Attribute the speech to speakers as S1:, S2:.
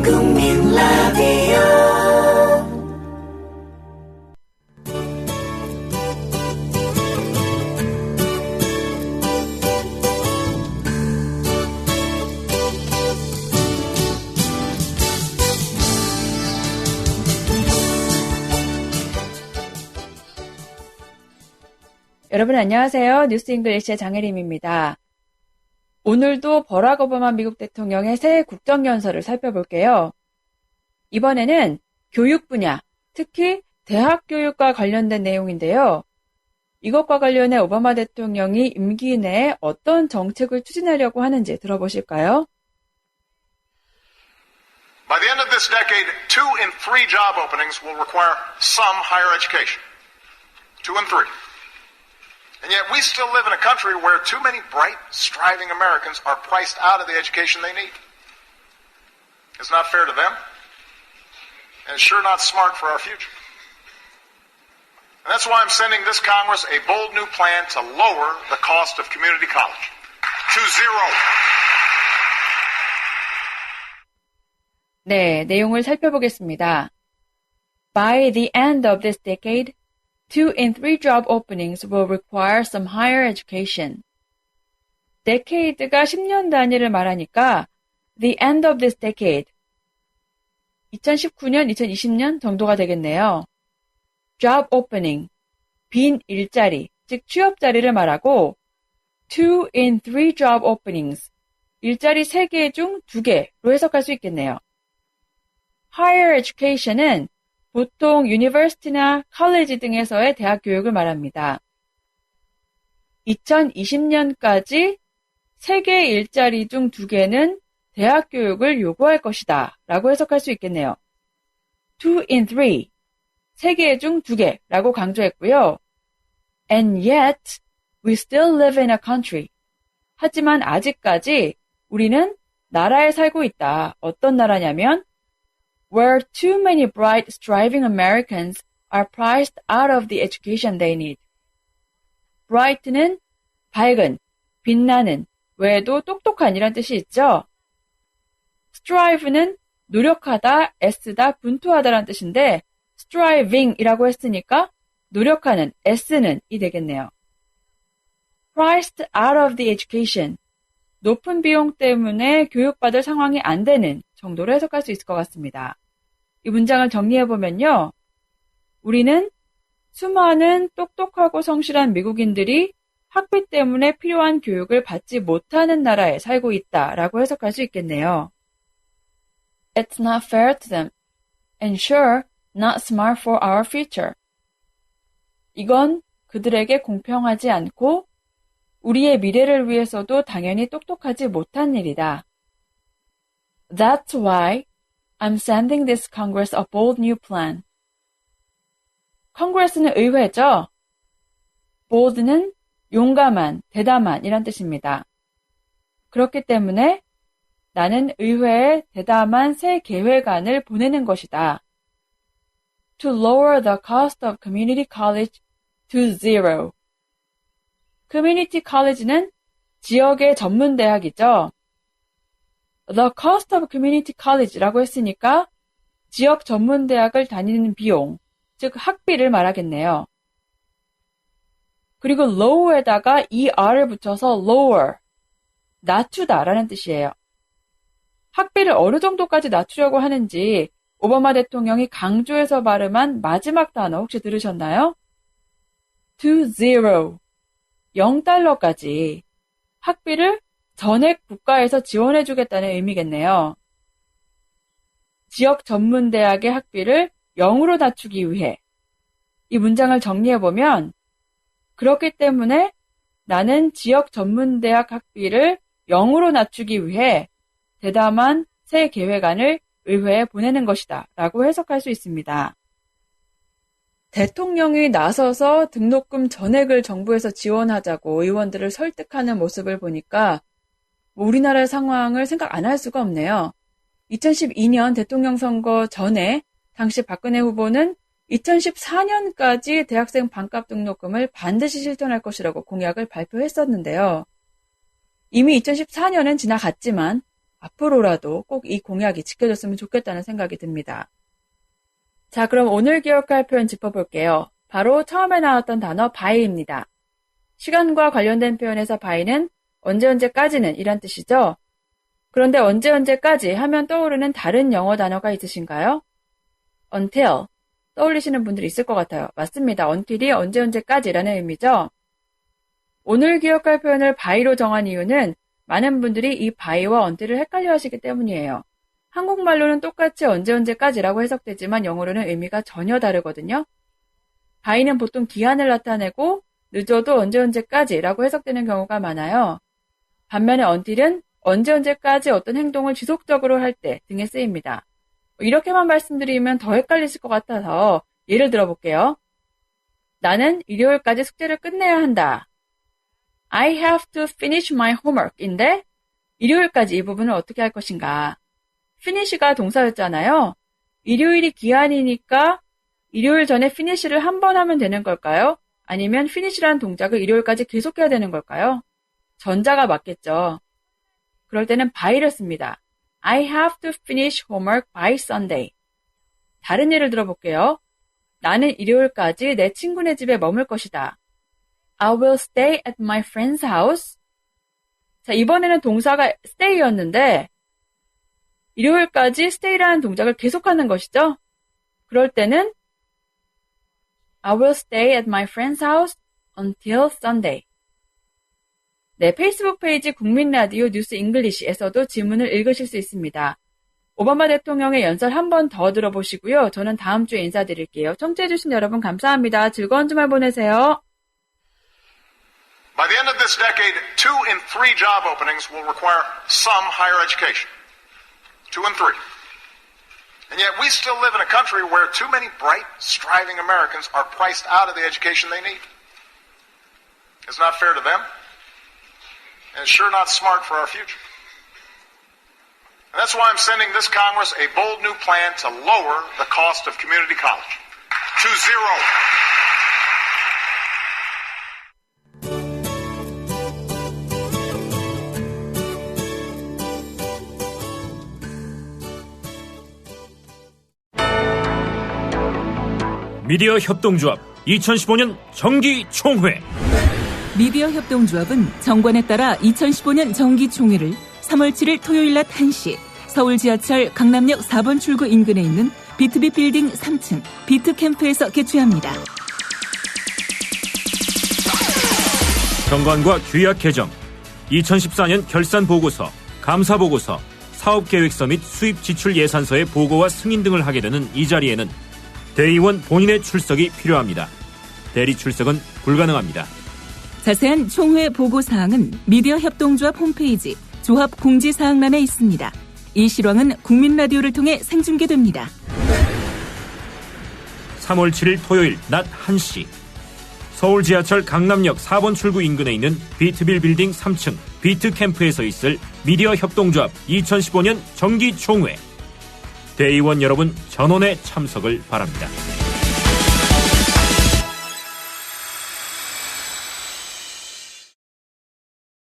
S1: 국민 라디오
S2: 여러분 안녕하세요. 뉴스 잉글리시의 장혜림입니다. 오늘도 버락 오바마 미국 대통령의 새 국정연설을 살펴볼게요. 이번에는 교육 분야, 특히 대학 교육과 관련된 내용인데요. 이것과 관련해 오바마 대통령이 임기 내에 어떤 정책을 추진하려고 하는지 들어보실까요?
S3: By the end of this decade, 2 in 3 job openings will require some higher education. 2 in 3. And yet we still live in a country where too many bright, striving Americans are priced out of the education they need. It's not fair to them, and it's sure not smart for our future. And that's why I'm sending this Congress a bold new plan to lower the cost of community college to zero.
S2: 네, 내용을 살펴보겠습니다. By the end of this decade, 2 in 3 job openings will require some higher education. decade가 10년 단위를 말하니까 the end of this decade, 2019년, 2020년 정도가 되겠네요. job opening, 빈 일자리, 즉 취업 자리를 말하고 2 in 3 job openings, 일자리 3개 중 2개로 해석할 수 있겠네요. higher education은 보통 university나 college 등에서의 대학 교육을 말합니다. 2020년까지 3개의 일자리 중 2개는 대학 교육을 요구할 것이다 라고 해석할 수 있겠네요. 2 in 3, 3개 중 2개라고 강조했고요. And yet, we still live in a country. 하지만 아직까지 우리는 나라에 살고 있다. 어떤 나라냐면 where too many bright, striving Americans are priced out of the education they need. bright는 밝은, 빛나는, 외에도 똑똑한 이란 뜻이 있죠. strive는 노력하다, 애쓰다, 분투하다라는 뜻인데 striving이라고 했으니까 노력하는, 애쓰는 이 되겠네요. priced out of the education, 높은 비용 때문에 교육받을 상황이 안 되는 정도로 해석할 수 있을 것 같습니다. 이 문장을 정리해보면요. 우리는 수많은 똑똑하고 성실한 미국인들이 학비 때문에 필요한 교육을 받지 못하는 나라에 살고 있다라고 해석할 수 있겠네요. It's not fair to them, and sure, not smart for our future. 이건 그들에게 공평하지 않고 우리의 미래를 위해서도 당연히 똑똑하지 못한 일이다. That's why I'm sending this Congress a bold new plan. Congress는 의회죠. bold는 용감한, 대담한 이란 뜻입니다. 그렇기 때문에 나는 의회에 대담한 새 계획안을 보내는 것이다. To lower the cost of community college to zero. Community college는 지역의 전문 대학이죠. The cost of community college라고 했으니까 지역 전문 대학을 다니는 비용, 즉 학비를 말하겠네요. 그리고 low에다가 er을 붙여서 lower, 낮추다라는 뜻이에요. 학비를 어느 정도까지 낮추려고 하는지 오바마 대통령이 강조해서 발음한 마지막 단어 혹시 들으셨나요? To zero, 0달러까지 학비를 전액 국가에서 지원해주겠다는 의미겠네요. 지역 전문대학의 학비를 0으로 낮추기 위해 이 문장을 정리해보면 그렇기 때문에 나는 지역 전문대학 학비를 0으로 낮추기 위해 대담한 새 계획안을 의회에 보내는 것이다 라고 해석할 수 있습니다. 대통령이 나서서 등록금 전액을 정부에서 지원하자고 의원들을 설득하는 모습을 보니까 우리나라의 상황을 생각 안 할 수가 없네요. 2012년 대통령 선거 전에 당시 박근혜 후보는 2014년까지 대학생 반값 등록금을 반드시 실천할 것이라고 공약을 발표했었는데요. 이미 2014년은 지나갔지만 앞으로라도 꼭 이 공약이 지켜졌으면 좋겠다는 생각이 듭니다. 자, 그럼 오늘 기억할 표현 짚어볼게요. 바로 처음에 나왔던 단어 by입니다. 시간과 관련된 표현에서 by는 언제까지는 이란 뜻이죠. 그런데 언제까지 하면 떠오르는 다른 영어 단어가 있으신가요? until 떠올리시는 분들이 있을 것 같아요. 맞습니다. until이 언제까지라는 의미죠. 오늘 기억할 표현을 by로 정한 이유는 많은 분들이 이 by와 until을 헷갈려 하시기 때문이에요. 한국말로는 똑같이 언제까지라고 해석되지만 영어로는 의미가 전혀 다르거든요. by는 보통 기한을 나타내고 늦어도 언제까지라고 해석되는 경우가 많아요. 반면에 until은 언제까지 어떤 행동을 지속적으로 할 때 등에 쓰입니다. 이렇게만 말씀드리면 더 헷갈리실 것 같아서 예를 들어볼게요. 나는 일요일까지 숙제를 끝내야 한다. I have to finish my homework인데 일요일까지 이 부분을 어떻게 할 것인가. finish가 동사였잖아요. 일요일이 기한이니까 일요일 전에 finish를 한 번 하면 되는 걸까요? 아니면 finish라는 동작을 일요일까지 계속해야 되는 걸까요? 전자가 맞겠죠. 그럴 때는 by를 씁니다. I have to finish homework by Sunday. 다른 예를 들어볼게요. 나는 일요일까지 내 친구네 집에 머물 것이다. I will stay at my friend's house. 자, 이번에는 동사가 stay였는데 일요일까지 stay라는 동작을 계속하는 것이죠. 그럴 때는 I will stay at my friend's house until Sunday. 네, 페이스북 페이지 국민라디오 뉴스 잉글리시에서도 지문을 읽으실 수 있습니다. 오바마 대통령의 연설 한 번 더 들어보시고요. 저는 다음 주에 인사드릴게요. 청취해주신 여러분 감사합니다. 즐거운 주말 보내세요.
S3: By the end of this decade, 2 in 3 job openings will require some higher education. 2 in 3. And yet we still live in a country where too many bright, striving Americans are priced out of the education they need. It's not fair to them. And it's sure not smart for our future. And that's why I'm sending this Congress a bold new plan to lower the cost of community college to zero.
S4: 미디어 협동조합 2015년 정기총회.
S5: 미디어 협동조합은 정관에 따라 2015년 정기총회를 3월 7일 토요일 낮 1시 서울 지하철 강남역 4번 출구 인근에 있는 비트비 빌딩 3층 비트캠프에서 개최합니다.
S4: 정관과 규약 개정, 2014년 결산 보고서, 감사 보고서, 사업계획서 및 수입 지출 예산서의 보고와 승인 등을 하게 되는 이 자리에는 대의원 본인의 출석이 필요합니다. 대리 출석은 불가능합니다.
S5: 자세한 총회 보고사항은 미디어 협동조합 홈페이지 조합 공지사항란에 있습니다. 이 실황은 국민라디오를 통해 생중계됩니다.
S4: 3월 7일 토요일 낮 1시 서울 지하철 강남역 4번 출구 인근에 있는 비트빌 빌딩 3층 비트캠프에서 있을 미디어 협동조합 2015년 정기총회. 대의원 여러분 전원의 참석을 바랍니다.